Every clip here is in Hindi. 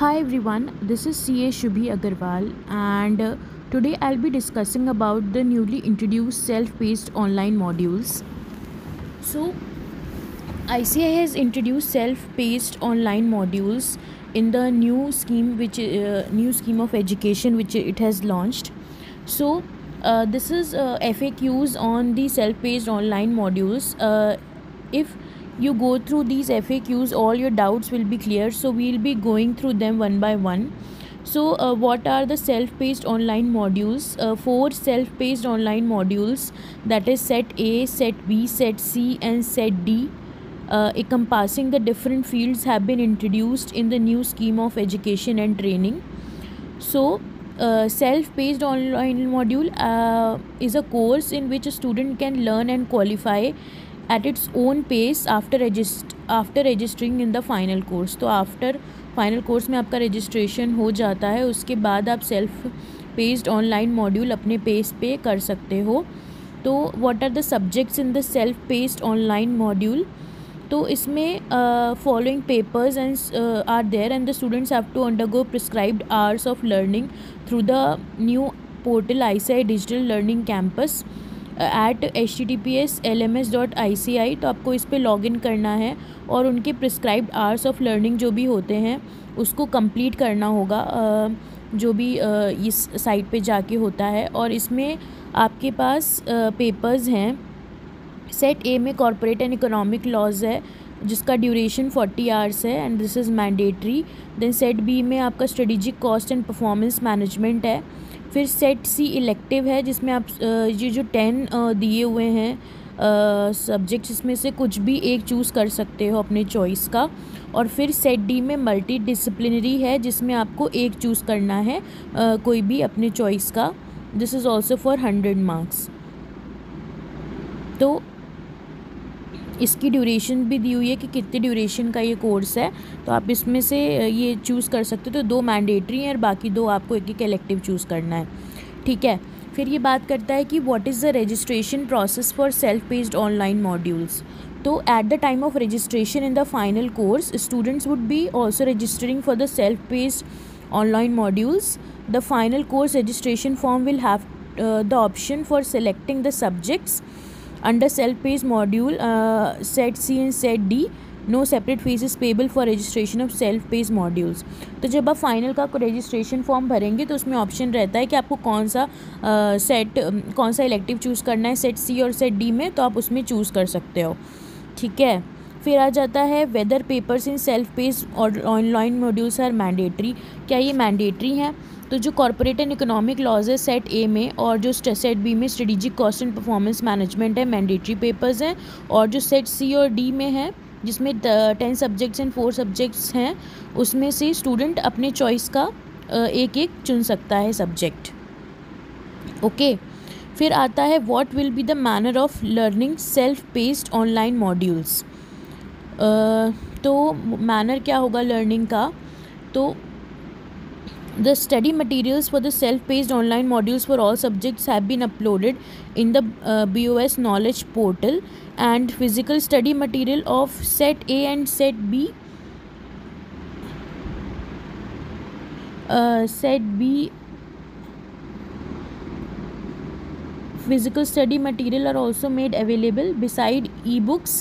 Hi everyone, this is CA Shubhi Agarwal and today I'll be discussing about the newly introduced self-paced online modules. So ICI has introduced self-paced online modules in the new scheme new scheme of education which it has launched. So this is FAQs on the self-paced online modules. If you go through these FAQs, all your doubts will be clear. So we'll be going through them one by one. So what are the self-paced online modules? 4 self-paced online modules, that is set A, set B, set C and set D, encompassing the different fields, have been introduced in the new scheme of education and training. So self-paced online module is a course in which a student can learn and qualify at its own pace after registering in the final course. तो आफ्टर फाइनल कोर्स में आपका रजिस्ट्रेशन हो जाता है, उसके बाद आप सेल्फ पेस्ड ऑनलाइन मॉड्यूल अपने पेस पे कर सकते हो. तो what are the subjects in the self paced online module? तो इसमें following papers and are there and the students have to undergo prescribed hours of learning through the new portal ICI digital learning campus at https://lms.ici. तो आपको इस पर लॉगिन करना है और उनके प्रिस्क्राइब्ड आवर्स ऑफ लर्निंग जो भी होते हैं उसको कंप्लीट करना होगा, जो भी इस साइट पे जाके होता है. और इसमें आपके पास पेपर्स हैं. सेट ए में कॉर्पोरेट एंड इकोनॉमिक लॉज है जिसका ड्यूरेशन 40 आवर्स है and this is mandatory. Then set B में आपका strategic cost and performance management है. फिर सेट सी इलेक्टिव है जिसमें आप ये जो 10 दिए हुए हैं सब्जेक्ट्स, इसमें से कुछ भी एक चूज़ कर सकते हो अपने चॉइस का. और फिर सेट डी में मल्टी डिसिप्लिनरी है जिसमें आपको एक चूज़ करना है कोई भी अपने चॉइस का. This is also for 100 marks. तो इसकी ड्यूरेशन भी दी हुई है कि कितने ड्यूरेशन का ये कोर्स है, तो आप इसमें से ये चूज़ कर सकते हो. तो 2 मैंडेटरी हैं और बाकी 2 आपको एक इलेक्टिव चूज़ करना है. ठीक है. फिर ये बात करता है कि what is the registration process for self paced online modules. तो at the time of registration in the final course, students would be also registering for the self paced online modules. The final course registration form will have the option for selecting the subjects under self-paced module set C and set D. No separate fees is payable for registration of self-paced modules. तो जब आप फाइनल का रजिस्ट्रेशन फॉर्म भरेंगे तो उसमें ऑप्शन रहता है कि आपको कौन सा इलेक्टिव चूज़ करना है सेट सी और सेट डी में, तो आप उसमें चूज़ कर सकते हो. ठीक है. फिर आ जाता है whether papers in self paced और ऑनलाइन मॉड्यूल्स आर मैंडेटरी. क्या ये मैंडेटरी हैं? तो जो कॉर्पोरेट एंड इकोनॉमिक लॉज है सेट ए में और जो सेट बी में strategic cost and performance management है, मैंडेटरी पेपर्स हैं. और जो सेट सी और डी में है जिसमें 10 सब्जेक्ट्स एंड 4 सब्जेक्ट्स हैं, उसमें से स्टूडेंट अपने चॉइस का एक चुन सकता है सब्जेक्ट. ओके. फिर आता है what will be the manner of learning self paced online modules. तो मैनर क्या होगा लर्निंग का? तो the study materials for the self-paced online modules for all subjects have been uploaded in the BOS knowledge portal, and physical study material of set A and set B physical study material are also made available. Beside ebooks,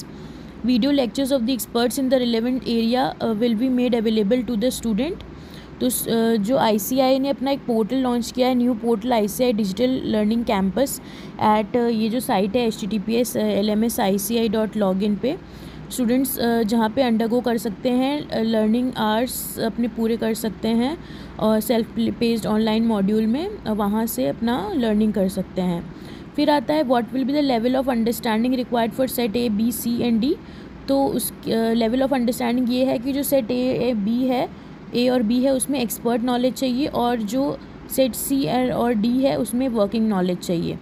video lectures of the experts in the relevant area will be made available to the student. तो जो ICI ने अपना एक पोर्टल लॉन्च किया है, new portal ICI digital learning campus at, ये जो साइट है https://lmsici.login पे स्टूडेंट्स जहाँ पे अंडरगो कर सकते हैं लर्निंग आवर्स अपने पूरे कर सकते हैं और सेल्फ पेस्ड ऑनलाइन मॉड्यूल में वहाँ से अपना लर्निंग कर सकते हैं. फिर आता है what will be the level of understanding required for set A B C and D. तो उस लेवल ऑफ अंडरस्टैंडिंग ये है कि जो सेट ए और बी है उसमें एक्सपर्ट नॉलेज चाहिए और जो सेट सी और डी है उसमें वर्किंग नॉलेज चाहिए.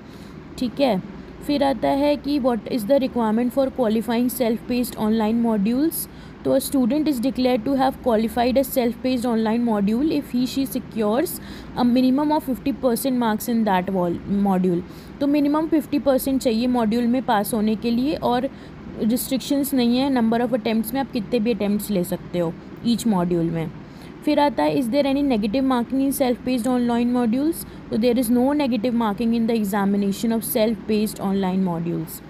ठीक है. फिर आता है कि what is the requirement for qualifying self paced online modules. तो a student is declared to have qualified a self paced online module if he she secures a minimum of 50% marks in that module. तो मिनिमम 50% चाहिए मॉड्यूल में पास होने के लिए और रिस्ट्रिक्शंस नहीं है नंबर ऑफ़ अटैम्प्ट्स में, आप कितने भी अटैम्प्ट्स ले सकते हो ईच मॉड्यूल में. फिर आता है is there any negative marking in self paced online modules, तो there is no negative marking in the examination of self paced online modules.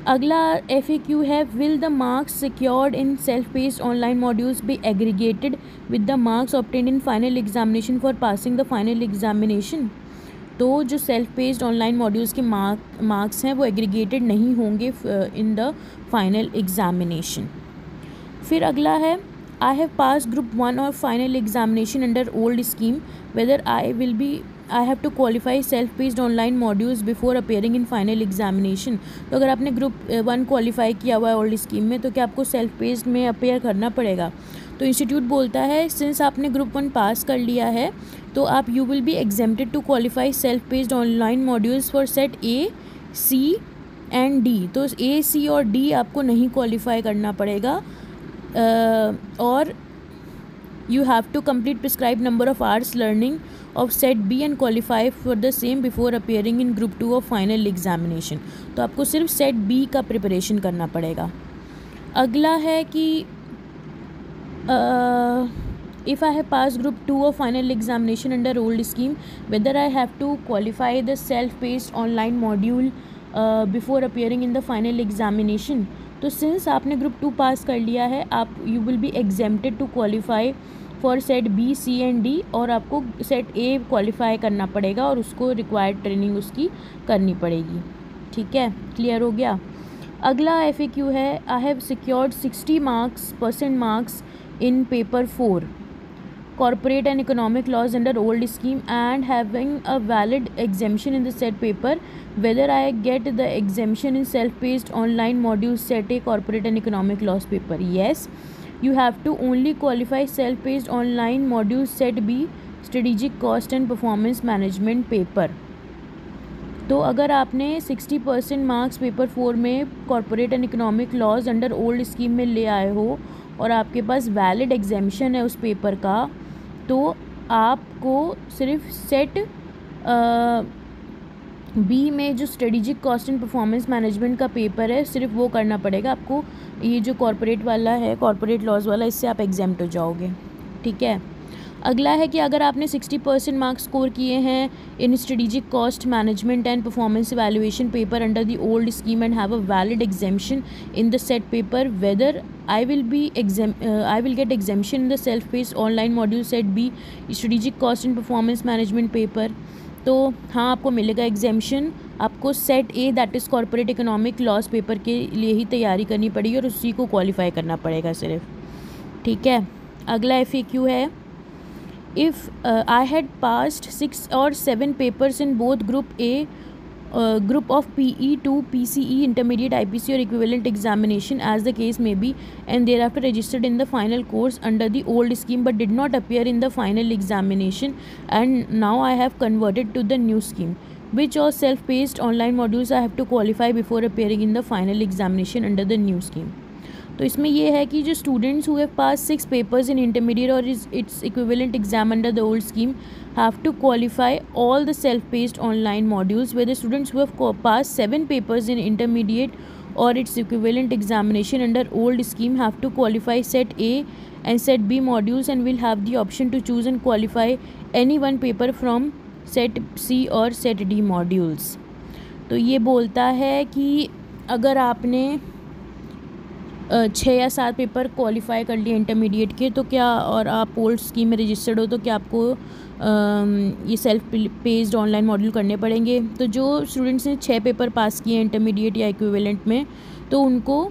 अगला FAQ है will the marks secured in self paced online modules be aggregated with the marks obtained in final examination for passing the final examination. तो जो सेल्फ पेस्ड ऑनलाइन मॉड्यूल्स के मार्क्स हैं वो एग्रीगेटेड नहीं होंगे इन द फाइनल एग्जामिनेशन। फिर अगला है आई हैव पास ग्रुप 1 और final examination under old scheme whether I have to qualify self paced online modules before appearing in final examination. तो अगर आपने ग्रुप 1 क्वालिफाई किया हुआ है ओल्ड स्कीम में तो क्या आपको सेल्फ पेस्ड में अपेयर करना पड़ेगा? तो इंस्टीट्यूट बोलता है सिंस आपने ग्रुप 1 पास कर लिया है तो आप you will be exempted to qualify self paced online modules for set A, C and D। तो A, C और D आपको नहीं क्वालिफाई करना पड़ेगा और you have to complete prescribed number of hours learning of set B and qualify for the same before appearing in group 2 of final examination। तो आपको सिर्फ set B का प्रिपरेशन करना पड़ेगा। अगला है कि if I have passed group 2 of final examination under old scheme whether I have to qualify the self paced online module before appearing in the final examination। तो सिंस आपने ग्रुप 2 पास कर लिया है आप you will be exempted to qualify for set B, C and D और आपको सेट A क्वालिफाई करना पड़ेगा और उसको रिक्वायर्ड ट्रेनिंग उसकी करनी पड़ेगी। ठीक है, क्लियर हो गया। अगला FAQ है I have secured 60 marks in paper 4 corporate and economic laws under old scheme and having a valid exemption in the said paper whether I get the exemption in self-paced online module set A corporate and economic laws paper। Yes, you have to only qualify self-paced online module set B strategic cost and performance management paper। तो अगर आपने 60% मार्क्स पेपर 4 में corporate and economic laws under old scheme में ले आए हो और आपके पास वैलिड एग्जेम्पशन है उस पेपर का तो आपको सिर्फ सेट बी में जो strategic cost and performance management का पेपर है सिर्फ वो करना पड़ेगा आपको। ये जो कॉर्पोरेट वाला है कॉर्पोरेट लॉज वाला इससे आप एग्जेम्प्ट हो जाओगे। ठीक है, अगला है कि अगर आपने 60% मार्क्स स्कोर किए हैं in strategic cost management and performance evaluation paper under the old scheme and have a valid exemption in the set paper whether I will get exemption in the self-paced online module set B strategic cost and performance management paper। तो हाँ आपको मिलेगा एग्जेम्पशन। आपको set A that is corporate economic loss paper के लिए ही तैयारी करनी पड़ेगी और उसी को क्वालिफाई करना पड़ेगा सिर्फ। ठीक है, अगला FAQ है if I had passed 6 or 7 papers in both group A group of PE2 PCE intermediate IPC or equivalent examination as the case may be and thereafter registered in the final course under the old scheme but did not appear in the final examination and now I have converted to the new scheme which all self-paced online modules I have to qualify before appearing in the final examination under the new scheme। तो इसमें ये है कि जो students who have pass 6 papers in intermediate और its equivalent exam under the old scheme have to qualify all the self paced online modules where the students who have pass 7 papers in intermediate or its equivalent examination under old scheme have to qualify set A and set B modules and will have the option to choose and qualify any one paper from set C or set D modules। तो ये बोलता है कि अगर आपने 6 या 7 पेपर क्वालिफाई कर लिए इंटरमीडिएट के तो क्या और आप ओल्ड स्कीम में रजिस्टर्ड हो तो क्या आपको ये सेल्फ पेस्ड ऑनलाइन मॉड्यूल करने पड़ेंगे। तो जो स्टूडेंट्स ने 6 पेपर पास किए इंटरमीडिएट या इक्विवेलेंट में तो उनको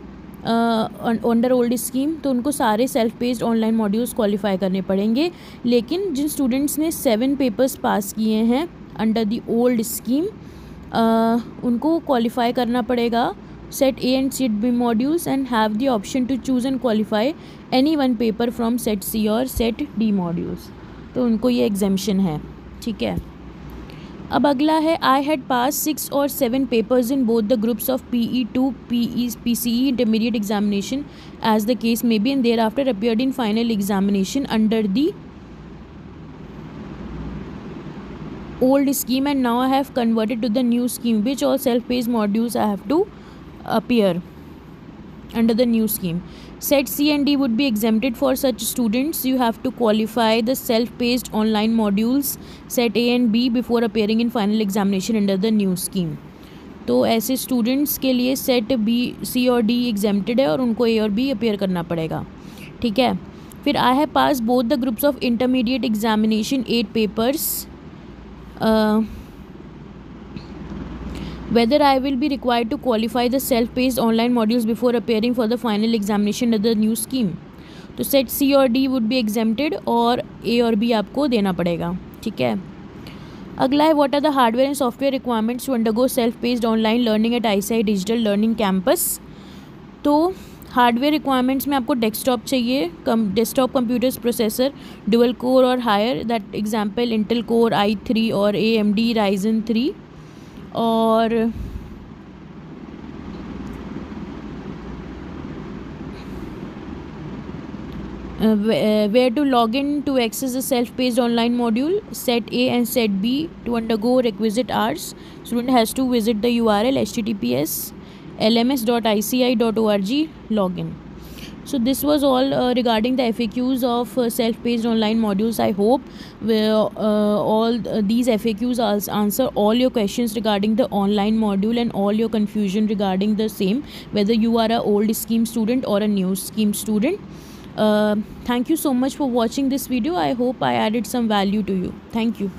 अंडर ओल्ड स्कीम तो उनको सारे self paced online modules qualify करने पड़ेंगे। लेकिन जिन स्टूडेंट्स ने 7 पेपर्स पास किए हैं अंडर द ओल्ड स्कीम उनको क्वालिफाई करना पड़ेगा set A and set B modules and have the option to choose and qualify any one paper from set C or set D modules। तो उनको ये exemption है। ठीक है, अब अगला है I had passed 6 or 7 papers in both the groups of PE2 PCE intermediate examination as the case may be and thereafter appeared in final examination under the old scheme and now I have converted to the new scheme which all self-paced modules I have to appear। under the new scheme. Set C and D would be exempted for such students. You have to qualify the self-paced online modules Set A and B before appearing in final examination under the new scheme. तो ऐसे स्टूडेंट्स के लिए सेट बी सी और डी एग्जेम्प्टेड है और उनको ए और बी अपेयर करना पड़ेगा. ठीक है. फिर I have pass both the groups of intermediate examination 8 papers. Whether I will be required to qualify the self-paced online modules before appearing for the final examination under the new scheme. तो सेट सी और डी वुड बी एग्जेम्प्टेड और ए और बी आपको देना पड़ेगा. ठीक है. अगला है what are the hardware and software requirements to undergo self paced online learning at ICI digital learning campus. तो हार्डवेयर रिक्वायरमेंट्स में आपको डेस्कटॉप चाहिए, desktop computers processor dual core और higher, that example Intel core i3 और AMD Ryzen 3. और where to log in to access the self-paced online module set A and set B to undergo requisite hours. Student has to visit the URL https://lms.ici.org login. So this was all regarding the FAQs of self-paced online modules. I hope all these FAQs answer all your questions regarding the online module and all your confusion regarding the same, whether you are a old scheme student or a new scheme student. Thank you so much for watching this video. I hope I added some value to you. Thank you.